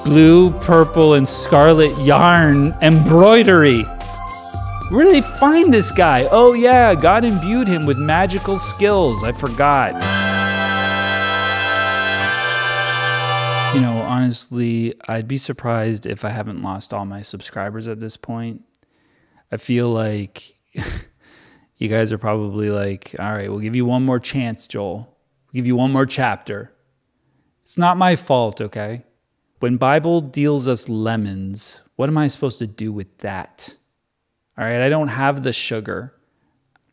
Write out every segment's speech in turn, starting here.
blue, purple, and scarlet yarn embroidery. Where did they find this guy? Oh yeah, God imbued him with magical skills. I forgot. You know, honestly, I'd be surprised if I haven't lost all my subscribers at this point. I feel like you guys are probably like, all right, we'll give you one more chance, Joel. We'll give you one more chapter. It's not my fault, okay? When Bible deals us lemons, what am I supposed to do with that? All right, I don't have the sugar.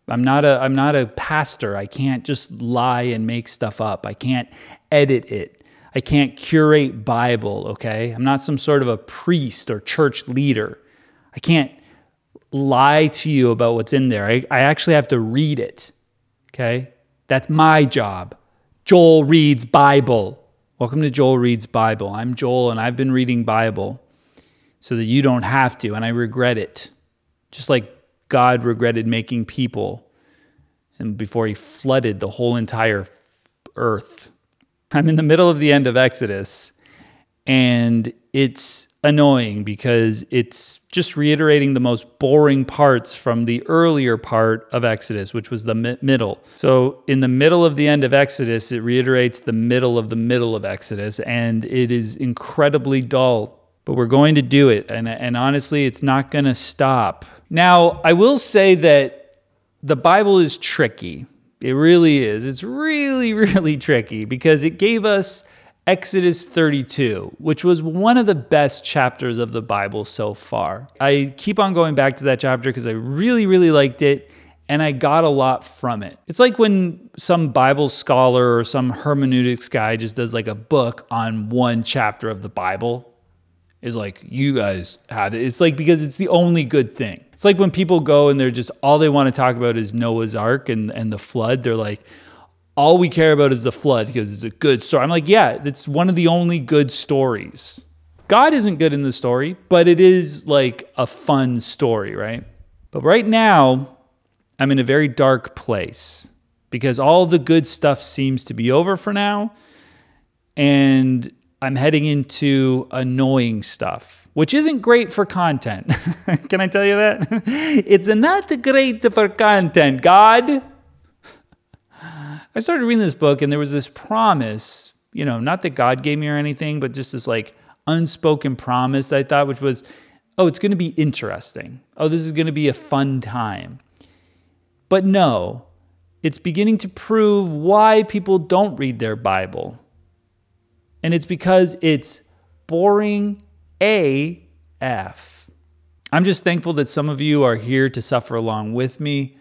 I'm not a pastor. I can't just lie and make stuff up. I can't edit it. I can't curate Bible, okay? I'm not some sort of a priest or church leader. I can't lie to you about what's in there. I actually have to read it, okay? That's my job. Joel Reads Bible. Welcome to Joel Reads Bible. I'm Joel, and I've been reading Bible so that you don't have to, and I regret it. Just like God regretted making people and before he flooded the whole entire earth. I'm in the middle of the end of Exodus, and it's annoying because it's just reiterating the most boring parts from the earlier part of Exodus, which was the middle. So in the middle of the end of Exodus, it reiterates the middle of Exodus, and it is incredibly dull. But we're going to do it, and honestly, it's not going to stop. Now, I will say that the Bible is tricky. It really is. It's really, really tricky because it gave us Exodus 32, which was one of the best chapters of the Bible so far. I keep on going back to that chapter because I really, really liked it, and I got a lot from it. It's like when some Bible scholar or some hermeneutics guy just does like a book on one chapter of the Bible. Is like, you guys have it. It's like, because it's the only good thing. It's like when people go and they're just, all they want to talk about is Noah's Ark and the flood. They're like, all we care about is the flood because it's a good story. I'm like, yeah, it's one of the only good stories. God isn't good in the story, but it is like a fun story, right? But right now, I'm in a very dark place because all the good stuff seems to be over for now. And I'm heading into annoying stuff, which isn't great for content. Can I tell you that? It's not great for content, God. I started reading this book and there was this promise, you know, not that God gave me or anything, but just this like unspoken promise I thought, which was, oh, it's going to be interesting. Oh, this is going to be a fun time. But no, it's beginning to prove why people don't read their Bible. And it's because it's boring AF. I'm just thankful that some of you are here to suffer along with me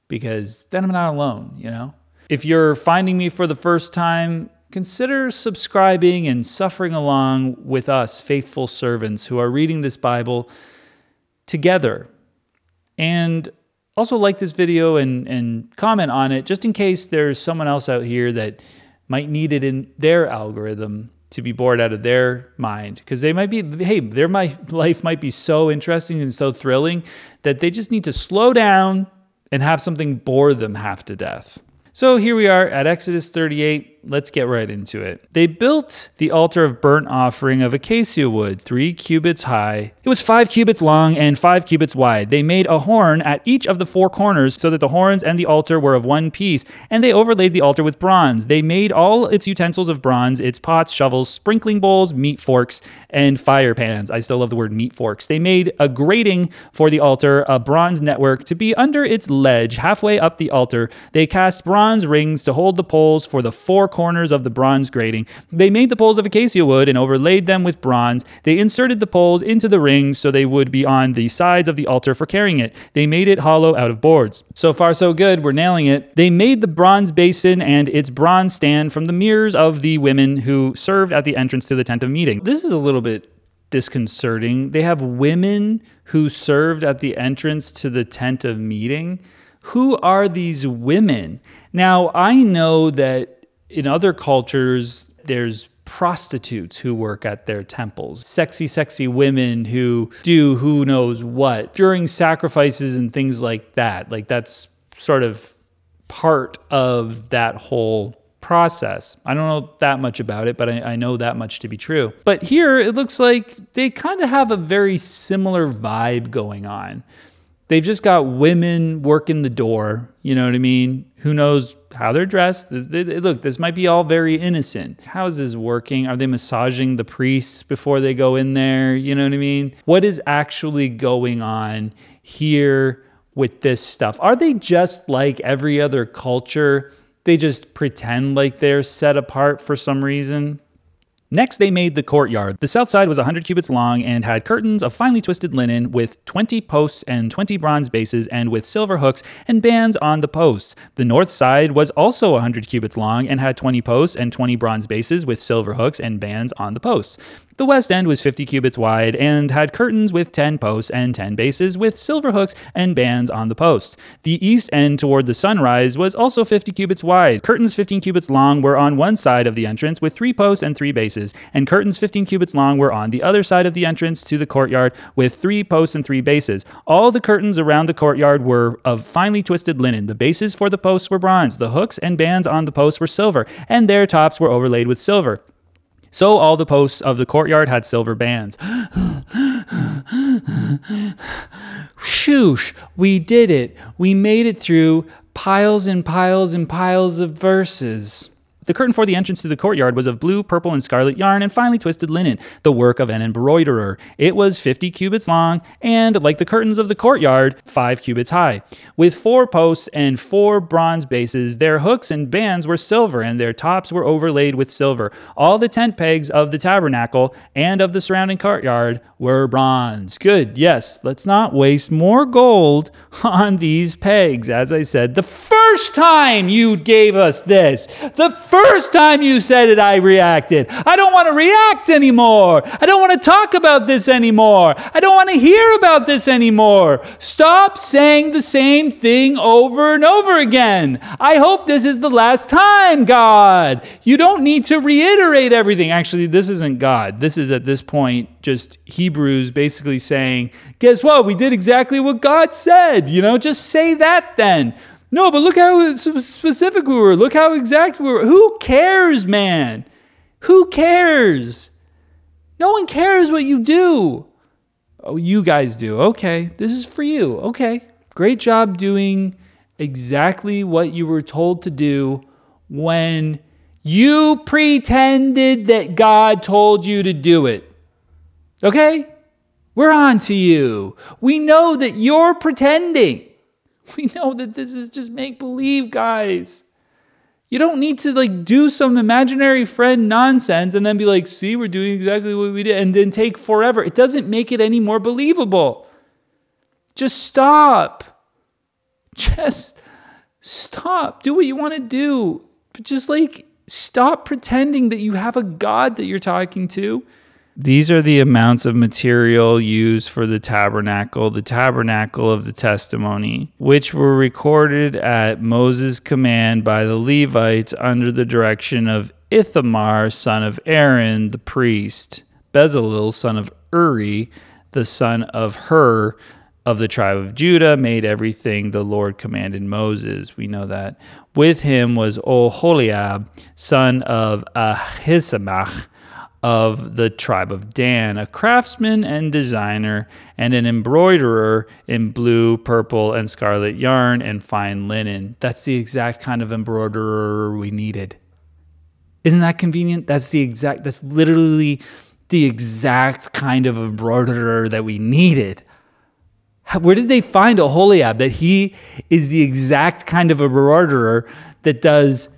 because then I'm not alone, you know? If you're finding me for the first time, consider subscribing and suffering along with us, faithful servants who are reading this Bible together. And also like this video and comment on it just in case there's someone else out here that might need it in their algorithm to be bored out of their mind. Because they might be, hey, life might be so interesting and so thrilling that they just need to slow down and have something bore them half to death. So here we are at Exodus 38. Let's get right into it. They built the altar of burnt offering of acacia wood, 3 cubits high. It was 5 cubits long and 5 cubits wide. They made a horn at each of the 4 corners so that the horns and the altar were of one piece, and they overlaid the altar with bronze. They made all its utensils of bronze, its pots, shovels, sprinkling bowls, meat forks, and fire pans. I still love the word meat forks. They made a grating for the altar, a bronze network to be under its ledge halfway up the altar. They cast bronze rings to hold the poles for the 4 corners of the bronze grating. They made the poles of acacia wood and overlaid them with bronze. They inserted the poles into the rings so they would be on the sides of the altar for carrying it. They made it hollow out of boards. So far, so good. We're nailing it. They made the bronze basin and its bronze stand from the mirrors of the women who served at the entrance to the tent of meeting. This is a little bit disconcerting. They have women who served at the entrance to the tent of meeting. Who are these women? Now, I know that in other cultures, there's prostitutes who work at their temples. Sexy, sexy women who do who knows what during sacrifices and things like that. Like that's sort of part of that whole process. I don't know that much about it, but I know that much to be true. But here it looks like they kind of have a very similar vibe going on. They've just got women working the door, you know what I mean? Who knows how they're dressed? Look, this might be all very innocent. How is this working? Are they massaging the priests before they go in there? You know what I mean? What is actually going on here with this stuff? Are they just like every other culture? They just pretend like they're set apart for some reason? Next, they made the courtyard. The south side was 100 cubits long and had curtains of finely twisted linen with 20 posts and 20 bronze bases and with silver hooks and bands on the posts. The north side was also 100 cubits long and had 20 posts and 20 bronze bases with silver hooks and bands on the posts. The west end was 50 cubits wide and had curtains with 10 posts and 10 bases with silver hooks and bands on the posts. The east end toward the sunrise was also 50 cubits wide. Curtains 15 cubits long were on one side of the entrance with 3 posts and 3 bases, and curtains 15 cubits long were on the other side of the entrance to the courtyard with 3 posts and 3 bases. All the curtains around the courtyard were of finely twisted linen. The bases for the posts were bronze. The hooks and bands on the posts were silver, and their tops were overlaid with silver. So all the posts of the courtyard had silver bands. Shoosh, we did it. We made it through piles and piles and piles of verses. The curtain for the entrance to the courtyard was of blue, purple, and scarlet yarn and finely twisted linen, the work of an embroiderer. It was 50 cubits long and, like the curtains of the courtyard, 5 cubits high. With 4 posts and 4 bronze bases, their hooks and bands were silver, and their tops were overlaid with silver. All the tent pegs of the tabernacle and of the surrounding courtyard were bronze. Good, yes, let's not waste more gold on these pegs. As I said, the first time you gave us this, the first time you said it, I reacted. I don't want to react anymore. I don't want to talk about this anymore. I don't want to hear about this anymore. Stop saying the same thing over and over again. I hope this is the last time, God. You don't need to reiterate everything. Actually, this isn't God. This is at this point just Hebrews basically saying, guess what? We did exactly what God said. You know, just say that then. No, but look how specific we were. Look how exact we were. Who cares, man? Who cares? No one cares what you do. Oh, you guys do. Okay, this is for you. Okay, great job doing exactly what you were told to do when you pretended that God told you to do it. Okay? We're on to you. We know that you're pretending. We know that this is just make-believe, guys. You don't need to do some imaginary friend nonsense and then be like, see, we're doing exactly what we did, and then take forever. It doesn't make it any more believable. Just stop. Just stop. Do what you want to do. But just stop pretending that you have a God that you're talking to. These are the amounts of material used for the tabernacle of the testimony, which were recorded at Moses' command by the Levites under the direction of Ithamar, son of Aaron, the priest, Bezalel, son of Uri, the son of Hur, of the tribe of Judah, made everything the Lord commanded Moses. We know that. With him was Oholiab, son of Ahisamach, of the tribe of Dan, a craftsman and designer, and an embroiderer in blue, purple, and scarlet yarn and fine linen. That's the exact kind of embroiderer we needed. Isn't that convenient? That's literally the exact kind of embroiderer that we needed. Where did they find Oholiab that he is the exact kind of embroiderer that does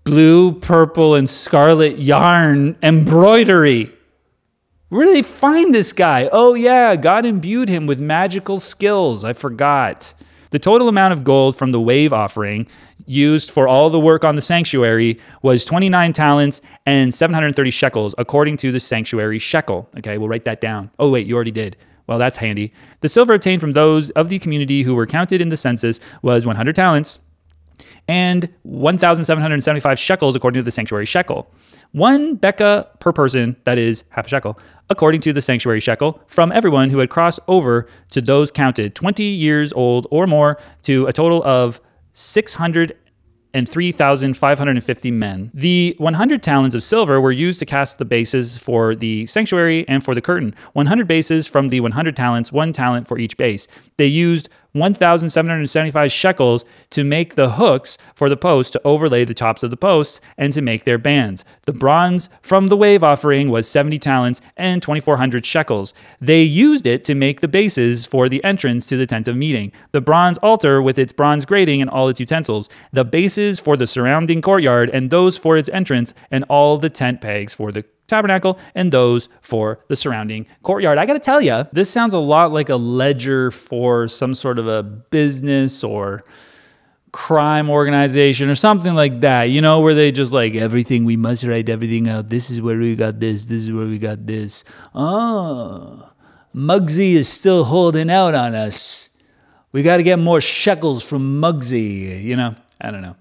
blue, purple, and scarlet yarn embroidery? Where did they find this guy? Oh yeah, God imbued him with magical skills. I forgot. The total amount of gold from the wave offering used for all the work on the sanctuary was 29 talents and 730 shekels, according to the sanctuary shekel. Okay, we'll write that down. Oh wait, you already did. Well, that's handy. The silver obtained from those of the community who were counted in the census was 100 talents and 1,775 shekels according to the sanctuary shekel. 1 bekah per person, that is half a shekel, according to the sanctuary shekel, from everyone who had crossed over to those counted 20 years old or more, to a total of 600 and 3,550 men. The 100 talents of silver were used to cast the bases for the sanctuary and for the curtain. 100 bases from the 100 talents, 1 talent for each base. They used 1,775 shekels to make the hooks for the posts to overlay the tops of the posts and to make their bands. The bronze from the wave offering was 70 talents and 2,400 shekels. They used it to make the bases for the entrance to the tent of meeting, the bronze altar with its bronze grating and all its utensils, the bases for the surrounding courtyard and those for its entrance, and all the tent pegs for the tabernacle and those for the surrounding courtyard. I got to tell you, this sounds a lot like a ledger for some sort of a business or crime organization or something like that, you know, where they just like everything, we must write everything out. This is where we got this. This is where we got this. Oh, Muggsy is still holding out on us. We got to get more shekels from Muggsy, you know, I don't know.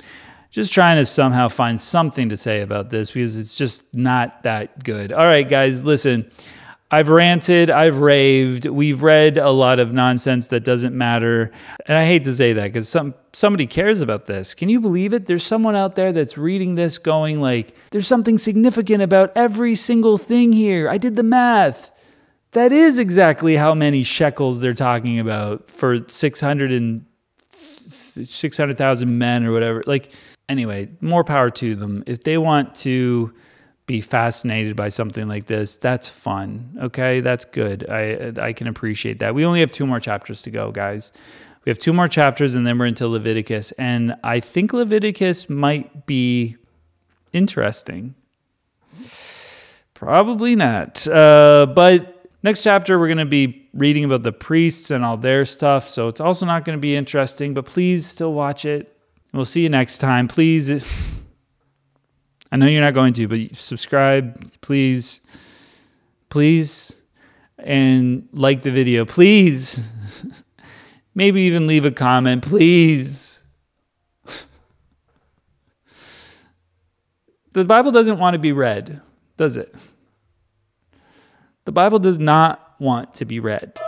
Just trying to somehow find something to say about this because it's just not that good. All right, guys, listen. I've ranted, I've raved. We've read a lot of nonsense that doesn't matter. And I hate to say that because somebody cares about this. Can you believe it? There's someone out there that's reading this going like, there's something significant about every single thing here. I did the math. That is exactly how many shekels they're talking about for 600,000 men or whatever. Like, anyway, more power to them. If they want to be fascinated by something like this, that's fun. Okay, that's good. I can appreciate that. We only have 2 more chapters to go, guys. We have 2 more chapters and then we're into Leviticus. And I think Leviticus might be interesting. Probably not. But next chapter, we're going to be reading about the priests and all their stuff. So it's also not going to be interesting, but please still watch it. We'll see you next time. Please. I know you're not going to, but subscribe, please. Please. And like the video, please. Maybe even leave a comment, please. The Bible doesn't want to be read, does it? The Bible does not want to be read.